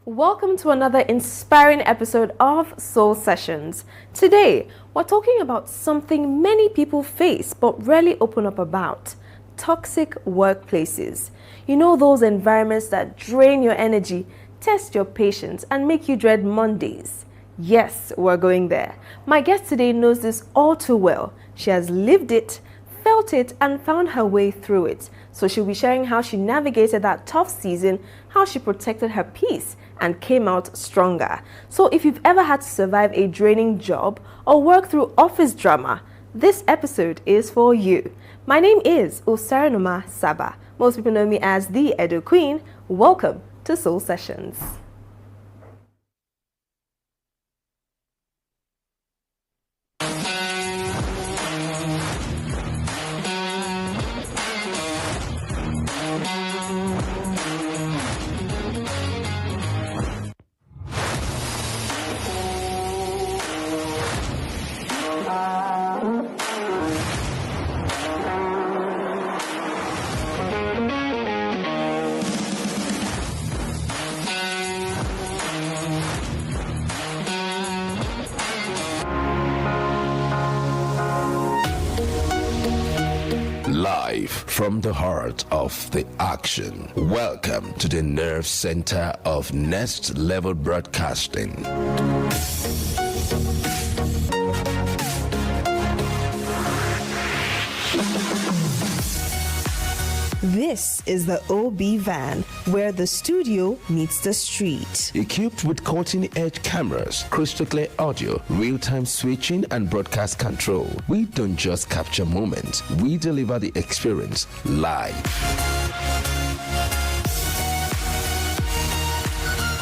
Welcome to another inspiring episode of Soul Sessions. Today, we're talking about something many people face but rarely open up about: toxic workplaces. You know, those environments that drain your energy, test your patience, and make you dread Mondays. Yes, we're going there. My guest today knows this all too well. She has lived it, felt it, and found her way through it. So she'll be sharing how she navigated that tough season, how she protected her peace, and came out stronger. So if you've ever had to survive a draining job or work through office drama, this episode is for you. My name is Osarennoma Saba. Most people know me as the Edo Queen. Welcome to Soul Sessions. Live from the heart of the action. Welcome to the nerve center of Next Level Broadcasting. This is the OB van, where the studio meets the street. Equipped with cutting-edge cameras, crystal clear audio, real-time switching, and broadcast control, we don't just capture moments, we deliver the experience live.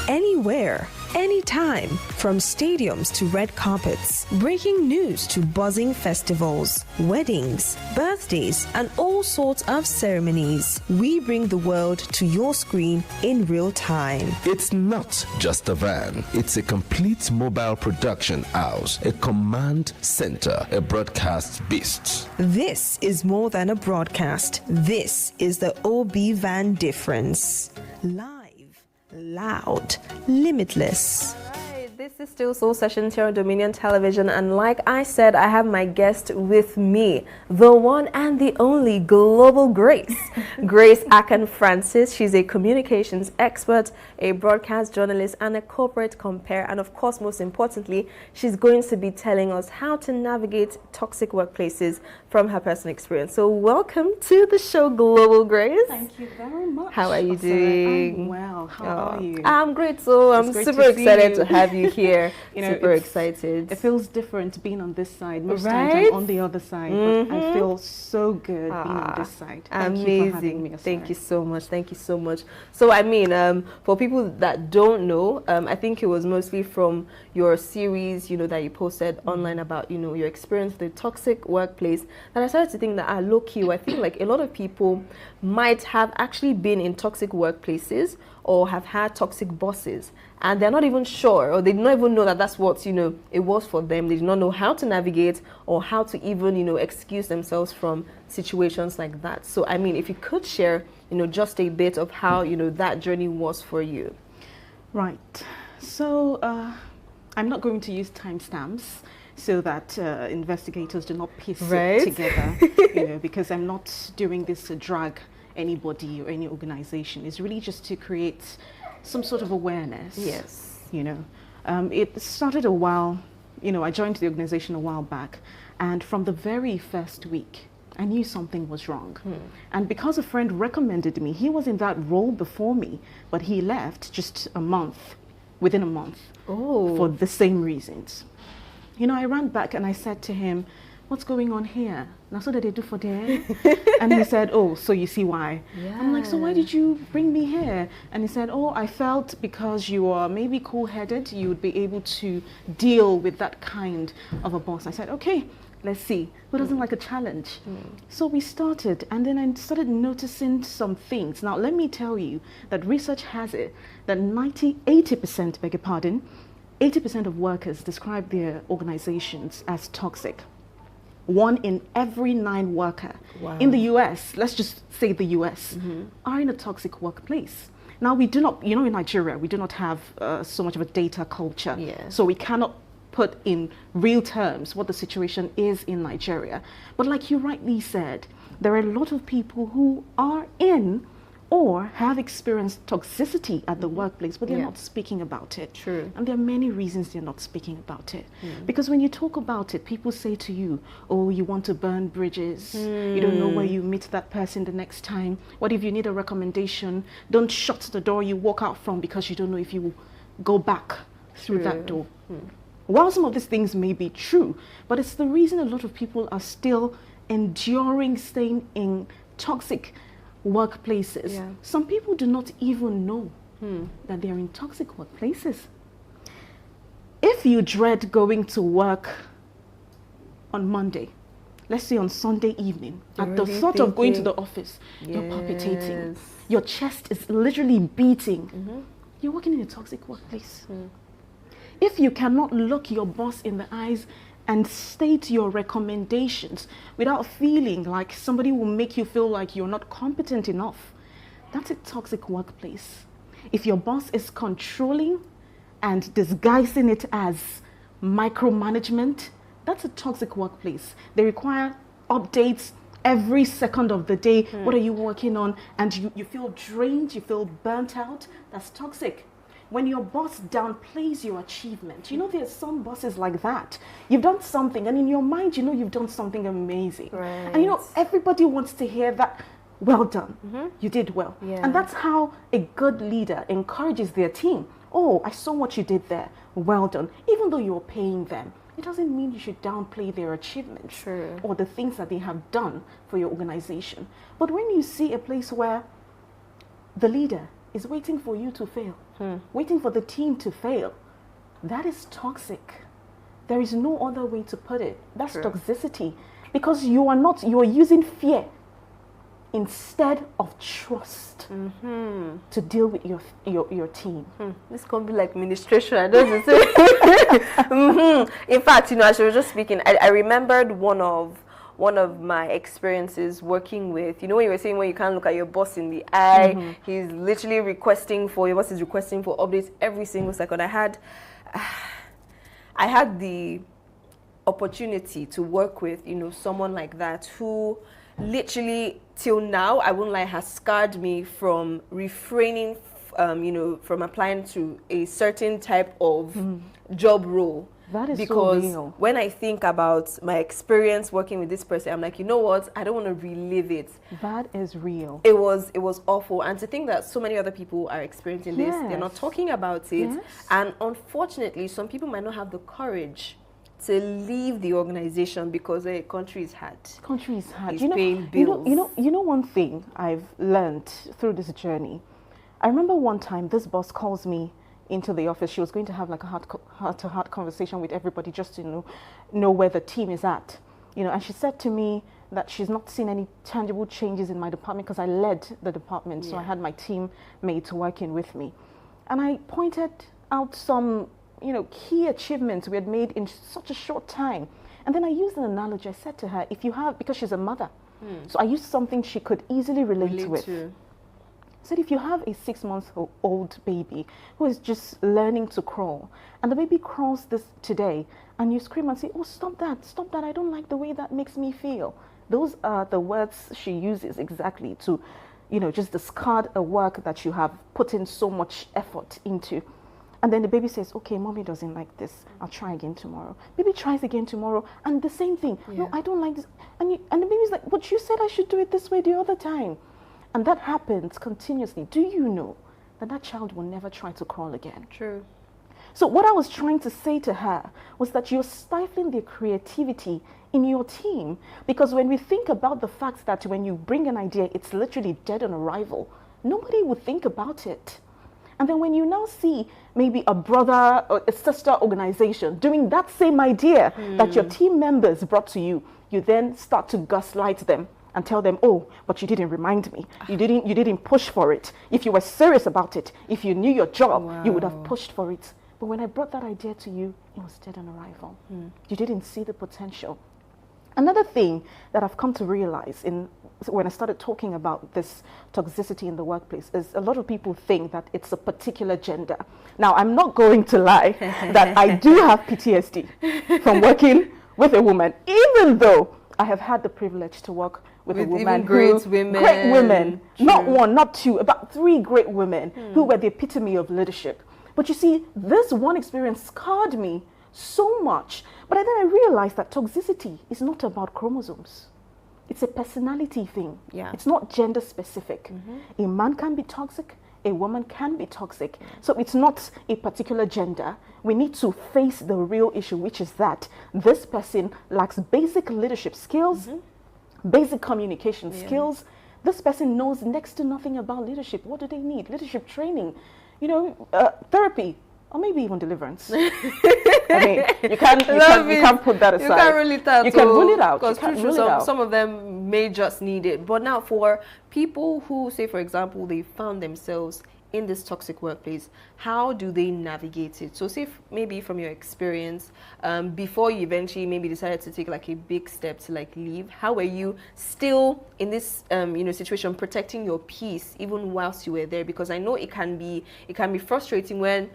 Anywhere, anytime, from stadiums to red carpets, breaking news to buzzing festivals, weddings, birthdays, and all sorts of ceremonies. We bring the world to your screen in real time. It's not just a van, it's a complete mobile production house, a command center, a broadcast beast. This is more than a broadcast. This is the OB van difference. Live, loud, limitless. This is still Soul Sessions here on Dominion Television, and like I said, I have my guest with me, the one and the only Global Grace, Grace Akan Francis. She's a communications expert, a broadcast journalist, and a corporate compare, and of course, most importantly, she's going to be telling us how to navigate toxic workplaces from her personal experience. So welcome to the show, Global Grace. Thank you very much. How are you doing? I'm well. How are you? I'm great, so I'm super excited to have you here. Super excited. It feels different being on this side. Most Right? times I'm on the other side, but I feel so good being on this side. Thank you for having me. Thank you so much. Thank you so much. So, I mean, for people that don't know, I think it was mostly from your series, that you posted online about, your experience with the toxic workplace, that I started to think that, low-key, I think like a lot of people might have actually been in toxic workplaces or have had toxic bosses, and they're not even sure, or they do not even know that that's what it was for them. They do not know how to navigate or how to even excuse themselves from situations like that. So I mean, if you could share just a bit of how that journey was for you. Right. So I'm not going to use timestamps so that investigators do not piece it together, because I'm not doing this to drag anybody or any organization. It's really just to create some sort of awareness. Yes. It started a while, I joined the organization a while back, and from the very first week, I knew something was wrong. And because a friend recommended me, he was in that role before me, but he left just within a month, for the same reasons. I ran back and I said to him, "What's going on here? Now, so that they do for there?" And he said, "Oh, so you see why." Yeah. I'm like, "So why did you bring me here?" And he said, "Oh, I felt because you are maybe cool-headed, you would be able to deal with that kind of a boss." I said, "Okay, let's see. Who doesn't like a challenge?" So we started, and then I started noticing some things. Now, let me tell you that research has it that 80%, beg your pardon, 80% of workers describe their organizations as toxic. 1 in every 9 worker in the US, let's just say the US, are in a toxic workplace. Now, we do not, in Nigeria, we do not have so much of a data culture. Yeah. So we cannot put in real terms what the situation is in Nigeria. But like you rightly said, there are a lot of people who are in or have experienced toxicity at the workplace, but they're not speaking about it. True. And there are many reasons they're not speaking about it. Because when you talk about it, people say to you, oh, you want to burn bridges. You don't know where you meet that person the next time. What if you need a recommendation? Don't shut the door you walk out from because you don't know if you will go back through that door. While some of these things may be true, but it's the reason a lot of people are still enduring staying in toxic workplaces. Yeah. Some people do not even know that they're in toxic workplaces. If you dread going to work on Monday, let's say on Sunday evening, at the thought of going to the office, you're palpitating, your chest is literally beating, you're working in a toxic workplace. If you cannot look your boss in the eyes and state your recommendations without feeling like somebody will make you feel like you're not competent enough, that's a toxic workplace. If your boss is controlling and disguising it as micromanagement, that's a toxic workplace. They require updates every second of the day. What are you working on? And you feel drained, you feel burnt out. That's toxic. When your boss downplays your achievement, there's some bosses like that. You've done something, and in your mind, you've done something amazing. Right. And everybody wants to hear that, well done, you did well. Yeah. And that's how a good leader encourages their team. Oh, I saw what you did there, well done. Even though you're paying them, it doesn't mean you should downplay their achievements or the things that they have done for your organization. But when you see a place where the leader is waiting for you to fail, waiting for the team to fail, that is toxic. There is no other way to put it. That's toxicity, because you are using fear instead of trust to deal with your team. This can be like administration. I don't say. In fact, as you were just speaking, I remembered one of my experiences working with, when you were saying when you can't look at your boss in the eye, he's literally your boss is requesting for updates every single second. I had the opportunity to work with, someone like that who literally till now, I won't lie, has scarred me from refraining, from applying to a certain type of job role. That is because so real. When I think about my experience working with this person, I'm like, you know what? I don't want to relive it. That is real. It was awful. And to think that so many other people are experiencing this, they're not talking about it. Yes. And unfortunately, some people might not have the courage to leave the organization because the country is hard. Country is hard. It's paying bills. You know one thing I've learned through this journey. I remember one time this boss calls me into the office. She was going to have like a heart-to-heart conversation with everybody just to know where the team is at. And she said to me that she's not seen any tangible changes in my department because I led the department, so I had my teammates working with me. And I pointed out some key achievements we had made in such a short time. And then I used an analogy. I said to her, because she's a mother, so I used something she could easily relate with. I said, if you have a 6-month-old baby who is just learning to crawl, and the baby crawls this today, and you scream and say, oh, stop that, I don't like the way that makes me feel. Those are the words she uses exactly to, just discard a work that you have put in so much effort into. And then the baby says, okay, mommy doesn't like this. I'll try again tomorrow. Baby tries again tomorrow. And the same thing. No, I don't like this. And the baby's like, but you said I should do it this way the other time. And that happens continuously. Do you know that child will never try to crawl again? True. So what I was trying to say to her was that you're stifling the creativity in your team. Because when we think about the fact that when you bring an idea, it's literally dead on arrival, nobody would think about it. And then when you now see maybe a brother or a sister organization doing that same idea that your team members brought to you, you then start to gaslight them and tell them, oh, but you didn't remind me. You didn't push for it. If you were serious about it, if you knew your job, you would have pushed for it. But when I brought that idea to you, it was dead on arrival. You didn't see the potential. Another thing that I've come to realize in when I started talking about this toxicity in the workplace is a lot of people think that it's a particular gender. Now, I'm not going to lie that I do have PTSD from working with a woman, even though I have had the privilege to work with a woman great women. Great women, True. not one, not two, about 3 great women who were the epitome of leadership. But you see, this one experience scarred me so much. But then I realized that toxicity is not about chromosomes. It's a personality thing. Yeah. It's not gender specific. A man can be toxic, a woman can be toxic. So it's not a particular gender. We need to face the real issue, which is that this person lacks basic leadership skills, basic communication skills. This person knows next to nothing about leadership. What do they need? Leadership training, therapy, or maybe even deliverance. I mean, you can't put that aside. You can't rule it out. You can rule it out. Because some of them may just need it. But now for people who, say, for example, they found themselves in this toxic workplace, how do they navigate it? So say maybe from your experience, before you eventually maybe decided to take like a big step to like leave, how were you still in this situation protecting your peace even whilst you were there? Because I know it can be frustrating when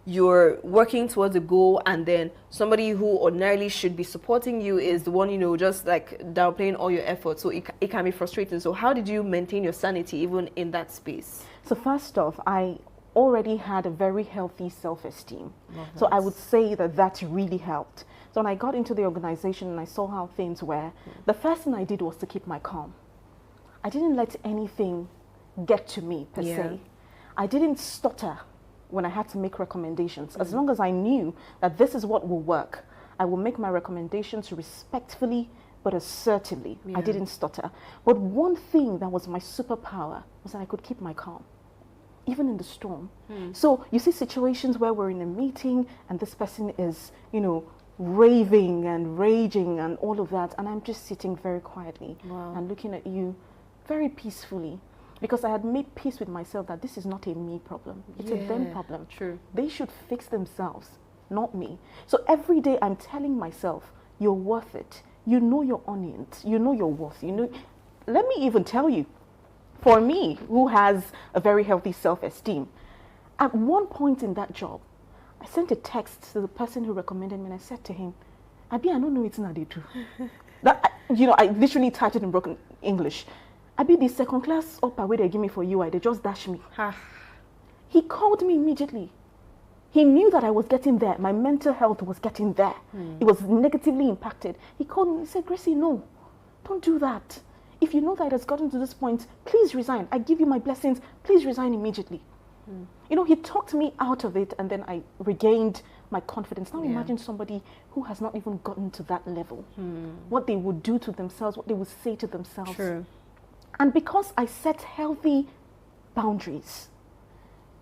you're working towards a goal and then somebody who ordinarily should be supporting you is the one, just like downplaying all your efforts. So it can be frustrating. So how did you maintain your sanity even in that space? So first off, I already had a very healthy self-esteem. So I would say that really helped. So when I got into the organization and I saw how things were, the first thing I did was to keep my calm. I didn't let anything get to me per se. I didn't stutter when I had to make recommendations. As long as I knew that this is what will work, I will make my recommendations respectfully but assertively. I didn't stutter. But one thing that was my superpower was that I could keep my calm, even in the storm. So you see situations where we're in a meeting and this person is, raving and raging and all of that, and I'm just sitting very quietly and looking at you very peacefully. Because I had made peace with myself that this is not a me problem. It's a them problem. True. They should fix themselves, not me. So every day I'm telling myself, you're worth it. You know your onions. You know your worth. Let me even tell you, for me, who has a very healthy self-esteem, at one point in that job, I sent a text to the person who recommended me and I said to him, Abi, I don't know it's not they do. I literally typed it in broken English. I be the second class upper where they give me for UI, they just dash me. He called me immediately. He knew that I was getting there. My mental health was getting there. It was negatively impacted. He called me and said, Gracie, no, don't do that. If you know that it has gotten to this point, please resign. I give you my blessings. Please resign immediately. He talked me out of it and then I regained my confidence. Now imagine somebody who has not even gotten to that level. What they would do to themselves, what they would say to themselves. True. And because I set healthy boundaries,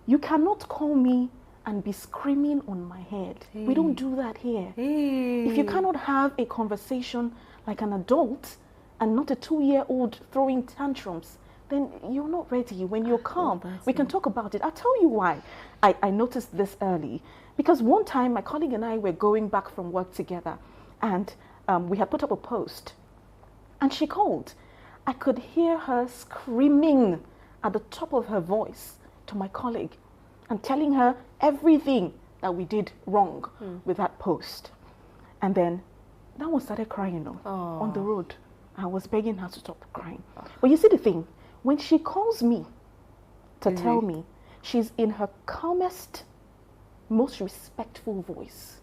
you cannot call me and be screaming on my head. We don't do that here. If you cannot have a conversation like an adult and not a 2-year-old throwing tantrums, then you're not ready. When you're calm, we can talk about it. I'll tell you why I noticed this early. Because one time my colleague and I were going back from work together and we had put up a post and she called. I could hear her screaming at the top of her voice to my colleague and telling her everything that we did wrong with that post. And then that one started crying on the road. I was begging her to stop crying. But you see the thing, when she calls me to tell me, she's in her calmest, most respectful voice.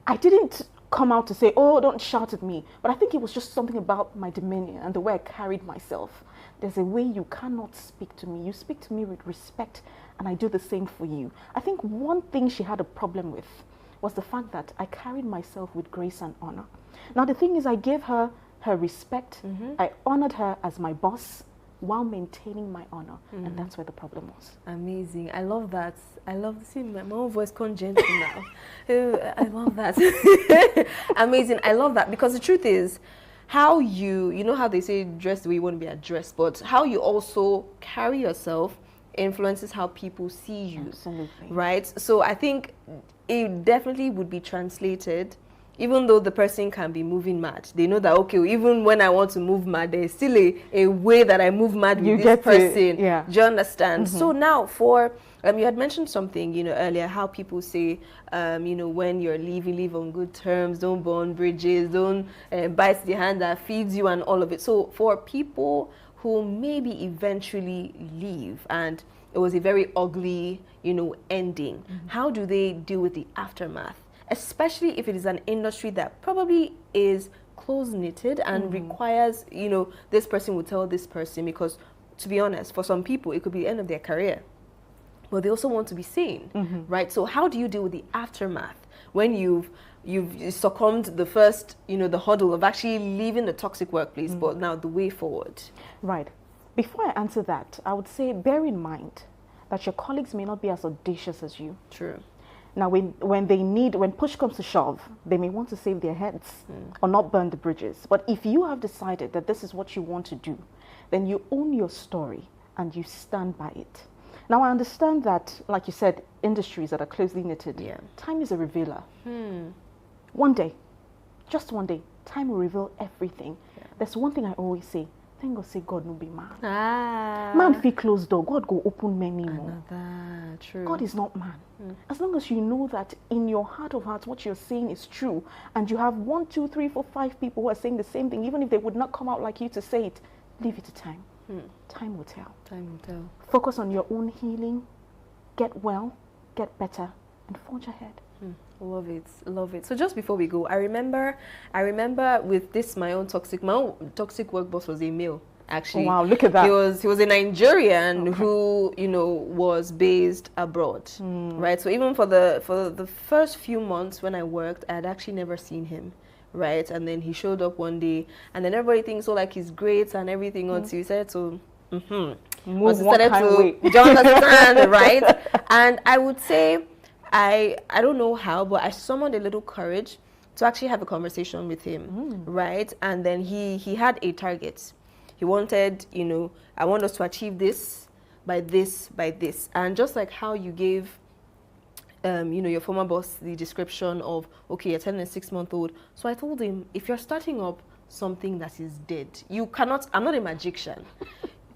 I didn't come out to say, oh, don't shout at me. But I think it was just something about my demeanor and the way I carried myself. There's a way you cannot speak to me. You speak to me with respect, and I do the same for you. I think one thing she had a problem with was the fact that I carried myself with grace and honor. Now, the thing is, I gave her her respect. I honored her as my boss while maintaining my honor. And that's where the problem was. Amazing. I love that. I love seeing my own voice congentle now. I love that. Amazing. I love that because the truth is, how you know how they say dress the way you want to be addressed, but how you also carry yourself influences how people see you. Absolutely. Right? So I think it definitely would be translated even though the person can be moving mad, they know that, okay, even when I want to move mad, there's still a way that I move mad with this person. Yeah. Do you understand? So now for, you had mentioned something, earlier, how people say, when you're leaving, leave on good terms, don't burn bridges, don't bite the hand that feeds you and all of it. So for people who maybe eventually leave and it was a very ugly, ending, how do they deal with the aftermath? Especially if it is an industry that probably is close-knitted and requires, this person will tell this person, because to be honest, for some people, it could be the end of their career. But they also want to be seen, right? So how do you deal with the aftermath when you've succumbed the first, the hurdle of actually leaving the toxic workplace, but now the way forward? Right. Before I answer that, I would say bear in mind that your colleagues may not be as audacious as you. True. Now, when push comes to shove, they may want to save their heads or not burn the bridges. But if you have decided that this is what you want to do, then you own your story and you stand by it. Now, I understand that, like you said, industries that are closely knitted, time is a revealer. One day, just one day, time will reveal everything. Yeah. There's one thing I always say, thank God say God no be man. Man fit close door, God go open many more. True. God is not man. As long as you know that in your heart of hearts what you're saying is true, and you have 1, 2, 3, 4, 5 people who are saying the same thing, even if they would not come out like you to say it, leave it to time. Time will tell. Time will tell. Focus on your own healing, get well, get better, and forge ahead. Love it, love it. So just before we go, I remember with this my own toxic work boss was a male. Actually, oh, wow, look at that. He was a Nigerian who was based abroad, right? So even for the first few months when I worked, I had actually never seen him, right? And then he showed up one day, and then everybody thinks he's great and everything until he said to move one kind way. Do you understand, right? And I would say I don't know how, but I summoned a little courage to actually have a conversation with him, right? And then he had a target. He wanted, I want us to achieve this by this, by this. And just like how you gave, your former boss the description of, okay, you're telling a 6-month-old. So I told him, if you're starting up something that is dead, you cannot, I'm not a magician.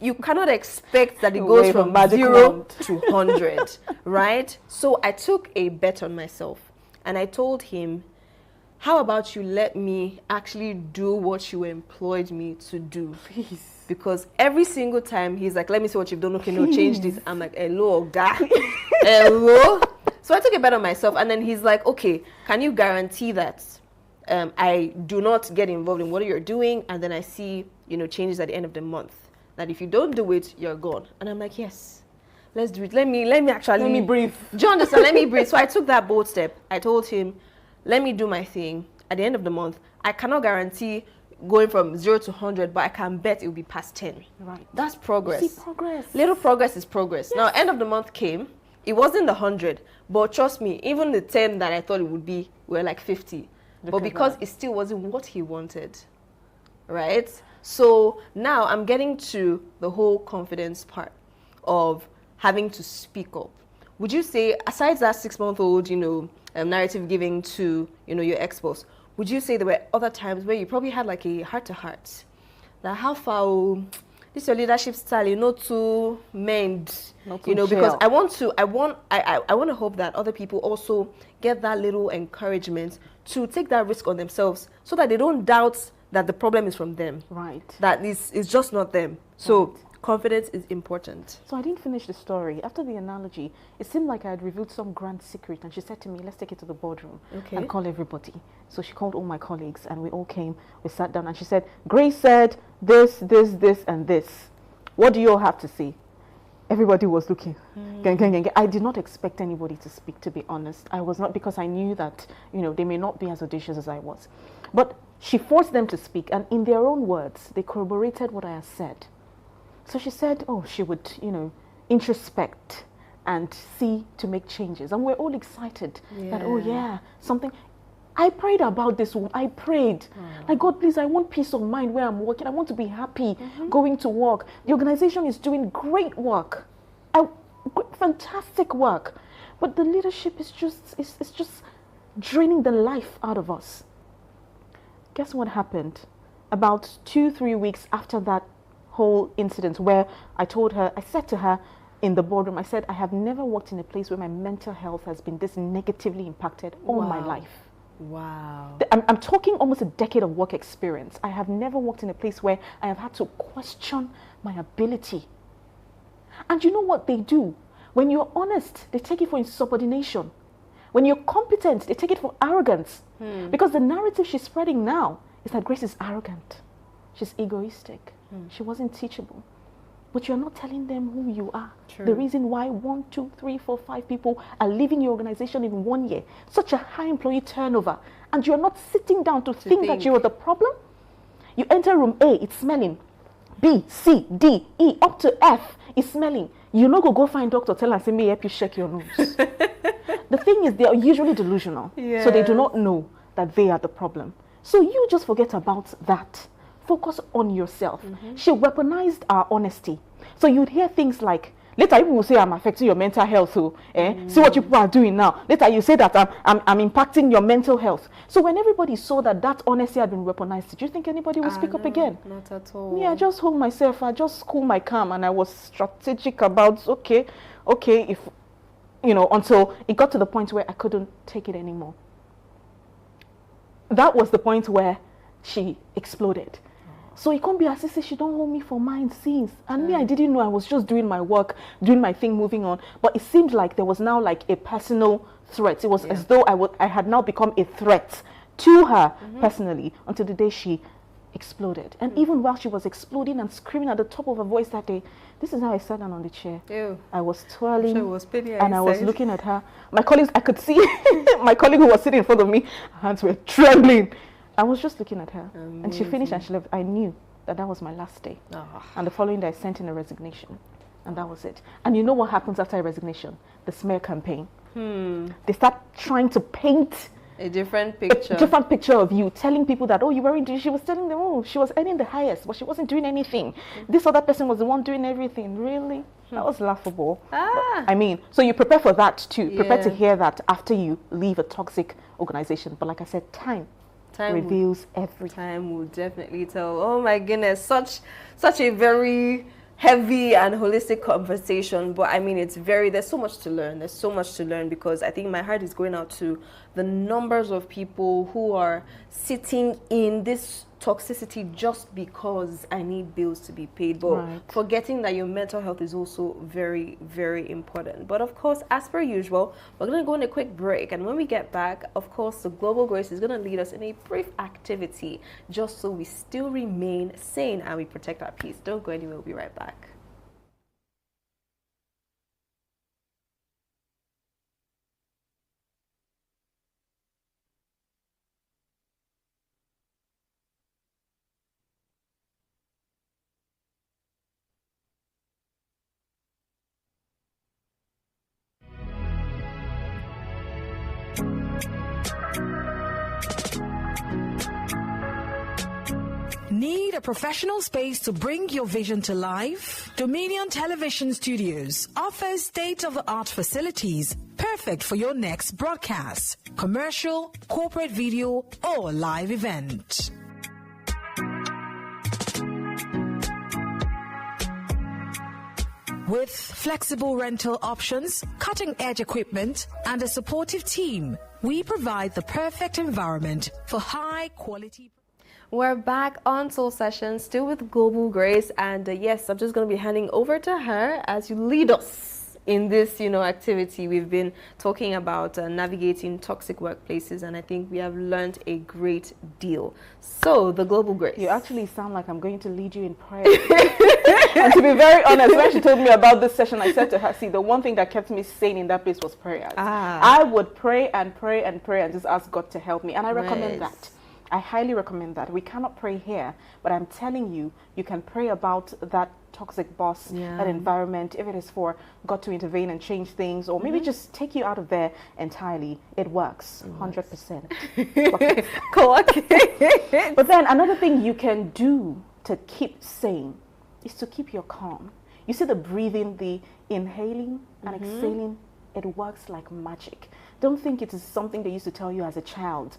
You cannot expect that it goes from 0 to 100, right? So I took a bet on myself and I told him, how about you let me actually do what you employed me to do? Please. Because every single time he's like, let me see what you've done. Okay, no, change this. I'm like, hello, guy. Hello? So I took a bet on myself and then he's like, okay, can you guarantee that I do not get involved in what you're doing and then I see, changes at the end of the month? That if you don't do it, you're gone. And I'm like, yes, let's do it. Let me breathe. Do you understand? Let me breathe. So I took that bold step. I told him, let me do my thing. At the end of the month, I cannot guarantee going from 0 to 100, but I can bet it will be past 10. Right. That's progress. See, progress. Little progress is progress. Yes. Now, end of the month came. It wasn't the 100, but trust me, even the 10 that I thought it would be were like 50. But because it still wasn't what he wanted, right? So now I'm getting to the whole confidence part of having to speak up. Would you say, aside that 6-month-old, narrative giving to, your ex-boss, would you say there were other times where you probably had like a heart-to-heart? That how far this your leadership style, not to mend, because I want to hope that other people also get that little encouragement to take that risk on themselves so that they don't doubt that the problem is from them. Right. That this is just not them. So confidence is important. So I didn't finish the story. After the analogy, it seemed like I had revealed some grand secret and she said to me, let's take it to the boardroom and call everybody. So she called all my colleagues and we all came, we sat down and she said, Grace said this, and this. What do you all have to say? Everybody was looking. I did not expect anybody to speak, to be honest. I was not, because I knew that, they may not be as audacious as I was. But she forced them to speak and in their own words, they corroborated what I had said. So she said, she would, introspect and see to make changes. And we're all excited that, something. I prayed about this one. I prayed. Like, God, please, I want peace of mind where I'm working. I want to be happy going to work. The organization is doing great work. Fantastic work. But the leadership is just draining the life out of us. guess what happened? About 2-3 weeks after that whole incident where I said to her in the boardroom, I said, I have never worked in a place where my mental health has been this negatively impacted all my life. Wow. I'm talking almost a decade of work experience. I have never worked in a place where I have had to question my ability. And you know what they do? When you're honest, they take it for insubordination. When you're competent, they take it for arrogance. Because the narrative she's spreading now is that Grace is arrogant. She's egoistic. She wasn't teachable. But you're not telling them who you are. True. The reason why 1, 2, 3, 4, 5 people are leaving your organization in 1 year. Such a high employee turnover. And you're not sitting down to think that you're the problem. You enter room A, it's smelling. B, C, D, E, up to F is smelling. You know, go find doctor, tell her, say, me help you shake your nose. The thing is, they are usually delusional. Yeah. So they do not know that they are the problem. So you just forget about that. Focus on yourself. She weaponized our honesty. So you'd hear things like, later people will say I'm affecting your mental health. So, see what you people are doing now. Later you say that I'm impacting your mental health. So when everybody saw that that honesty had been weaponized, did you think anybody would speak up again? Not at all. Yeah, I just hold myself. I just cool my calm, and I was strategic about, okay, if, you know, until it got to the point where I couldn't take it anymore. That was the point where she exploded. So it can't be as if she don't hold me for mine since. And me, I didn't know. I was just doing my work, doing my thing, moving on. But it seemed like there was now like a personal threat. It was as though I had now become a threat to her personally, until the day she exploded. And even while she was exploding and screaming at the top of her voice that day, this is how I sat down on the chair. Ew. I was twirling, Sure, was and I was looking at her. My colleagues, I could see my colleague who was sitting in front of me, her hands were trembling. I was just looking at her. And she finished and she left. I knew that was my last day. And the following day, I sent in a resignation. And that was it. And you know what happens after a resignation? The smear campaign. They start trying to paint a different picture. A different picture of you, telling people that, oh, you weren't doing, she was telling them, oh, she was earning the highest, but she wasn't doing anything. This other person was the one doing everything. Really? That was laughable. But, I mean, so you prepare for that too. Prepare to hear that after you leave a toxic organization. But like I said, time reveals everything. Time will definitely tell. Oh my goodness, such a very heavy and holistic conversation, but I mean, there's so much to learn. There's so much to learn, because I think my heart is going out to the numbers of people who are sitting in this toxicity just because I need bills to be paid, but forgetting that your mental health is also very, very important. But of course, as per usual, we're going to go on a quick break, and when we get back, of course, the Global Grace is going to lead us in a brief activity just so we still remain sane and we protect our peace. Don't go anywhere. We'll be right back. Need a professional space to bring your vision to life? Dominion Television Studios offers state-of-the-art facilities perfect for your next broadcast, commercial, corporate video, or live event. With flexible rental options, cutting-edge equipment, and a supportive team, we provide the perfect environment for high-quality. We're back on Soul Sessions, still with Global Grace, and yes, I'm just going to be handing over to her as you lead us in this, activity. We've been talking about navigating toxic workplaces, and I think we have learned a great deal. So, the Global Grace. You actually sound like I'm going to lead you in prayer. And to be very honest, when she told me about this session, I said to her, see, the one thing that kept me sane in that place was prayers. I would pray and pray and pray and just ask God to help me, and I recommend that. I highly recommend that. We cannot pray here, but I'm telling you, you can pray about that toxic boss, that environment, if it is for God to intervene and change things, or maybe just take you out of there entirely. It works, 100%. But then another thing you can do to keep sane is to keep your calm. You see the breathing, the inhaling and exhaling it works like magic. Don't think it is something they used to tell you as a child,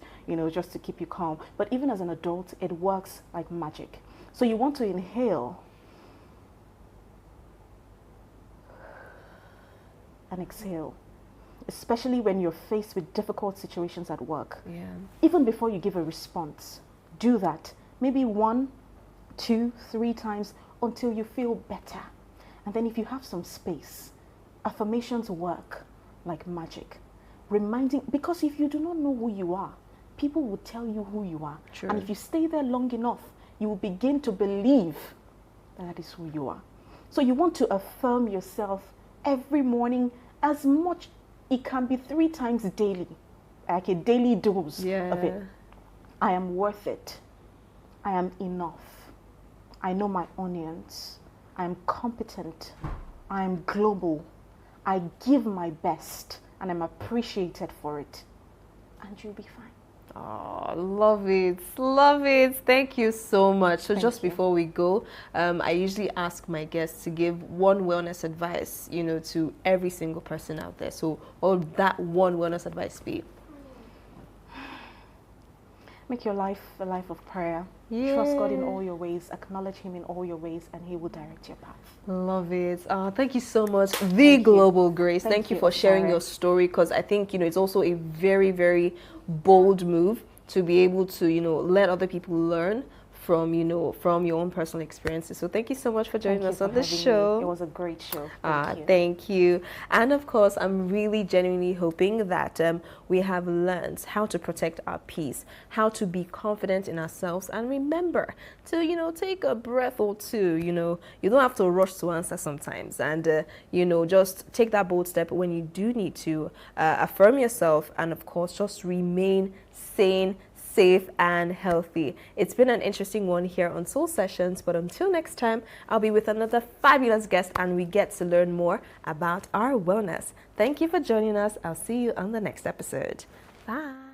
just to keep you calm. But even as an adult, it works like magic. So you want to inhale and exhale, especially when you're faced with difficult situations at work. Yeah. Even before you give a response, do that. Maybe 1, 2, 3 times until you feel better. And then if you have some space, affirmations work like magic. Because if you do not know who you are, people will tell you who you are. True. And if you stay there long enough, you will begin to believe that is who you are. So you want to affirm yourself every morning as much. It can be 3 times daily, like a daily dose of it. I am worth it. I am enough. I know my onions. I am competent. I am global. I give my best and I'm appreciated for it. And you'll be fine. Oh, love it. Love it. Thank you so much. So just before we go, I usually ask my guests to give one wellness advice, to every single person out there. So what would that one wellness advice be? Make your life a life of prayer. Yeah. Trust God in all your ways. Acknowledge Him in all your ways, and He will direct your path. Love it. Thank you so much, the Global Grace. Thank you for sharing your story, because I think, it's also a very, very bold move to be able to, let other people learn from your own personal experiences. So thank you so much for joining us on the show. It was a great show. Thank you. And of course, I'm really genuinely hoping that we have learned how to protect our peace, how to be confident in ourselves, and remember to take a breath or two. You don't have to rush to answer sometimes, and just take that bold step when you do need to affirm yourself, and of course just remain sane, safe and healthy. It's been an interesting one here on Soul Sessions, but until next time, I'll be with another fabulous guest and we get to learn more about our wellness. Thank you for joining us. I'll see you on the next episode. Bye.